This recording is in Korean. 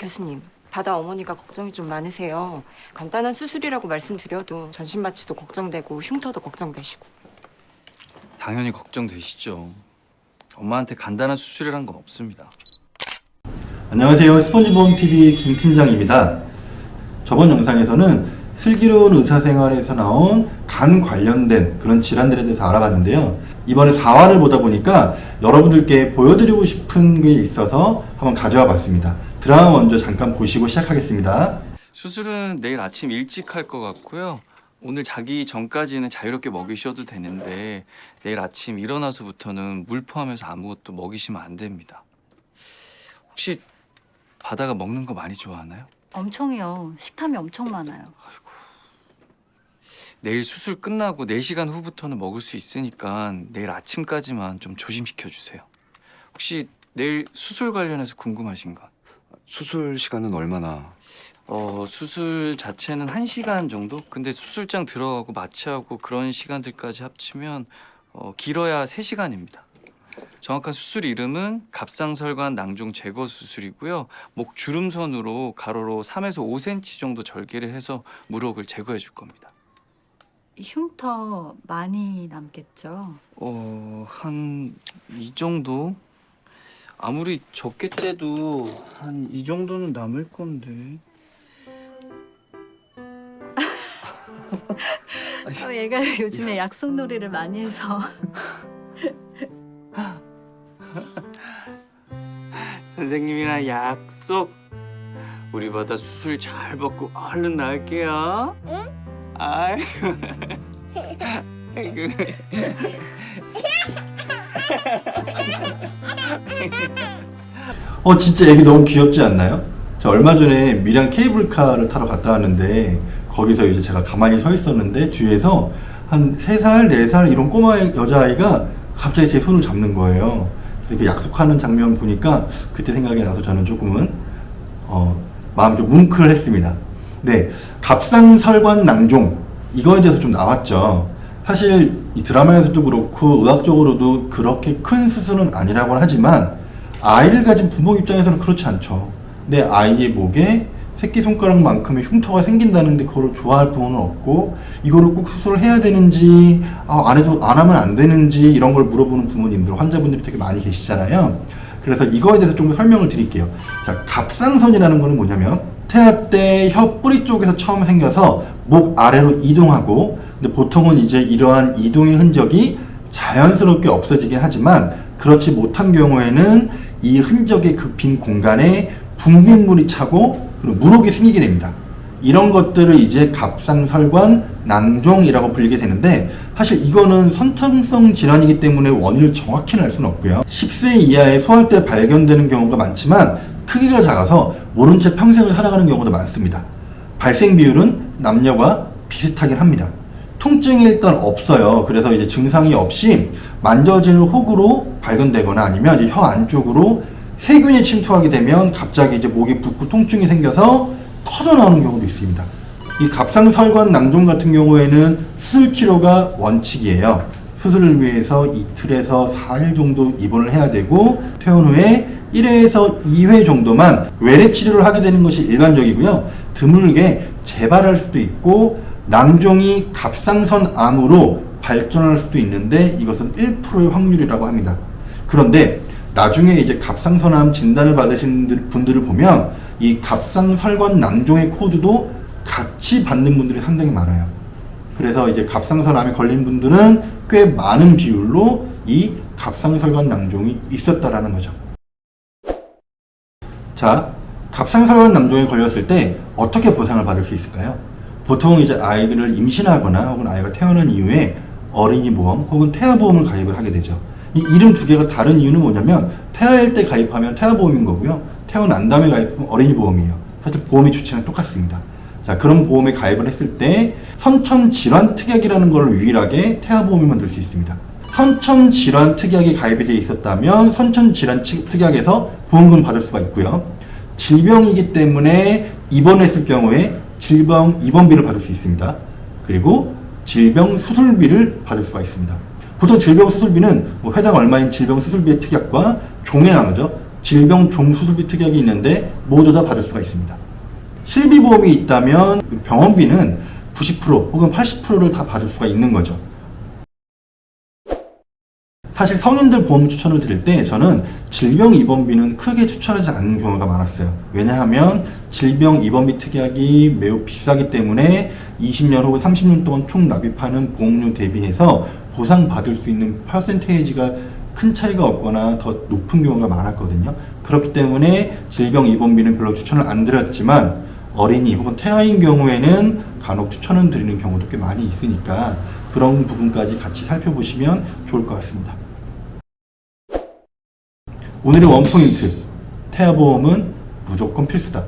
교수님, 바다 어머니가 걱정이 좀 많으세요. 간단한 수술이라고 말씀드려도 전신 마취도 걱정되고 흉터도 걱정되시고. 당연히 걱정되시죠. 엄마한테 간단한 수술이란 건 없습니다. 안녕하세요. 스폰지보험TV 김 팀장입니다. 저번 영상에서는 슬기로운 의사생활에서 나온 간 관련된 그런 질환들에 대해서 알아봤는데요. 이번에 4화를 보다 보니까 여러분들께 보여드리고 싶은 게 있어서 한번 가져와 봤습니다. 드라마 먼저 잠깐 보시고 시작하겠습니다. 수술은 내일 아침 일찍 할 것 같고요. 오늘 자기 전까지는 자유롭게 먹이셔도 되는데 내일 아침 일어나서부터는 물 포함해서 아무것도 먹이시면 안 됩니다. 혹시 바다가 먹는 거 많이 좋아하나요? 엄청이요. 식탐이 엄청 많아요. 내일 수술 끝나고 4시간 후부터는 먹을 수 있으니까 내일 아침까지만 좀 조심시켜 주세요. 혹시 내일 수술 관련해서 궁금하신 건? 수술 시간은 얼마나? 수술 자체는 1시간 정도? 근데 수술장 들어가고 마취하고 그런 시간들까지 합치면 길어야 3시간입니다. 정확한 수술 이름은 갑상설관 낭종 제거 수술이고요. 목 주름선으로 가로로 3에서 5cm 정도 절개를 해서 무록을 제거해 줄 겁니다. 흉터 많이 남겠죠? 한 이 정도? 아무리 적게 째도 한 이 정도는 남을 건데. 얘가 요즘에 약속놀이를 많이 해서 선생님이랑 약속. 우리 바다 수술 잘 받고 얼른 나을게요. 응? 아이고. 아이고. 진짜 애기 너무 귀엽지 않나요? 저 얼마 전에 밀양 케이블카를 타러 갔다 왔는데 거기서 이제 제가 가만히 서 있었는데 뒤에서 한 3살, 4살 이런 꼬마 여자아이가 갑자기 제 손을 잡는 거예요. 그래서 약속하는 장면 보니까 그때 생각이 나서 저는 조금은 마음이 좀 뭉클했습니다. 네, 갑상설관 낭종 이거에 대해서 좀 나왔죠. 사실 이 드라마에서도 그렇고 의학적으로도 그렇게 큰 수술은 아니라고는 하지만 아이를 가진 부모 입장에서는 그렇지 않죠. 내 아이의 목에 새끼손가락만큼의 흉터가 생긴다는데 그걸 좋아할 부모는 없고 이거를 꼭 수술을 해야 되는지 안 하면 안 되는지 이런 걸 물어보는 부모님들, 환자분들이 되게 많이 계시잖아요. 그래서 이거에 대해서 좀 더 설명을 드릴게요. 자, 갑상선이라는 거는 뭐냐면 태아 때 혀 뿌리 쪽에서 처음 생겨서 목 아래로 이동하고, 근데 보통은 이제 이러한 이동의 흔적이 자연스럽게 없어지긴 하지만 그렇지 못한 경우에는 이 흔적의 그 빈 공간에 분비물이 차고 그리고 무록이 생기게 됩니다. 이런 것들을 이제 갑상설관 낭종이라고 불리게 되는데 사실 이거는 선천성 질환이기 때문에 원인을 정확히는 알 수는 없고요. 10세 이하의 소할 때 발견되는 경우가 많지만 크기가 작아서 모른 채 평생을 살아가는 경우도 많습니다. 발생 비율은 남녀가 비슷하긴 합니다. 통증이 일단 없어요. 그래서 이제 증상이 없이 만져지는 혹으로 발견되거나 아니면 이제 혀 안쪽으로 세균이 침투하게 되면 갑자기 이제 목이 붓고 통증이 생겨서 터져 나오는 경우도 있습니다. 이 갑상설관 낭종 같은 경우에는 수술 치료가 원칙이에요. 수술을 위해서 이틀에서 4일 정도 입원을 해야 되고 퇴원 후에 1회에서 2회 정도만 외래 치료를 하게 되는 것이 일반적이고요. 드물게 재발할 수도 있고 낭종이 갑상선암으로 발전할 수도 있는데 이것은 1%의 확률이라고 합니다. 그런데 나중에 이제 갑상선암 진단을 받으신 분들을 보면 이 갑상설관 낭종의 코드도 같이 받는 분들이 상당히 많아요. 그래서 이제 갑상선암에 걸린 분들은 꽤 많은 비율로 이 갑상설관 낭종이 있었다라는 거죠. 자, 갑상설관 낭종에 걸렸을 때 어떻게 보상을 받을 수 있을까요? 보통 이제 아이를 임신하거나 혹은 아이가 태어난 이후에 어린이보험 혹은 태아보험을 가입을 하게 되죠. 이 이름 두 개가 다른 이유는 뭐냐면 태아일 때 가입하면 태아보험인 거고요. 태어난 다음에 가입하면 어린이보험이에요. 사실 보험의 주체는 똑같습니다. 자, 그런 보험에 가입을 했을 때 선천질환 특약이라는 걸 유일하게 태아보험에만 들 수 있습니다. 선천질환 특약이 가입이 되어 있었다면 선천질환 특약에서 보험금 받을 수가 있고요. 질병이기 때문에 입원했을 경우에 질병 입원비를 받을 수 있습니다. 그리고 질병 수술비를 받을 수가 있습니다. 보통 질병 수술비는 회당 얼마인 질병 수술비의 특약과 종에 나누죠. 질병 종수술비 특약이 있는데 모두 다 받을 수가 있습니다. 실비보험이 있다면 병원비는 90% 혹은 80%를 다 받을 수가 있는 거죠. 사실 성인들 보험 추천을 드릴 때 저는 질병 입원비는 크게 추천하지 않는 경우가 많았어요. 왜냐하면 질병 입원비 특약이 매우 비싸기 때문에 20년 혹은 30년 동안 총 납입하는 보험료 대비해서 보상받을 수 있는 퍼센테이지가 큰 차이가 없거나 더 높은 경우가 많았거든요. 그렇기 때문에 질병 입원비는 별로 추천을 안 드렸지만 어린이 혹은 태아인 경우에는 간혹 추천을 드리는 경우도 꽤 많이 있으니까 그런 부분까지 같이 살펴보시면 좋을 것 같습니다. 오늘의 원포인트, 태아보험은 무조건 필수다.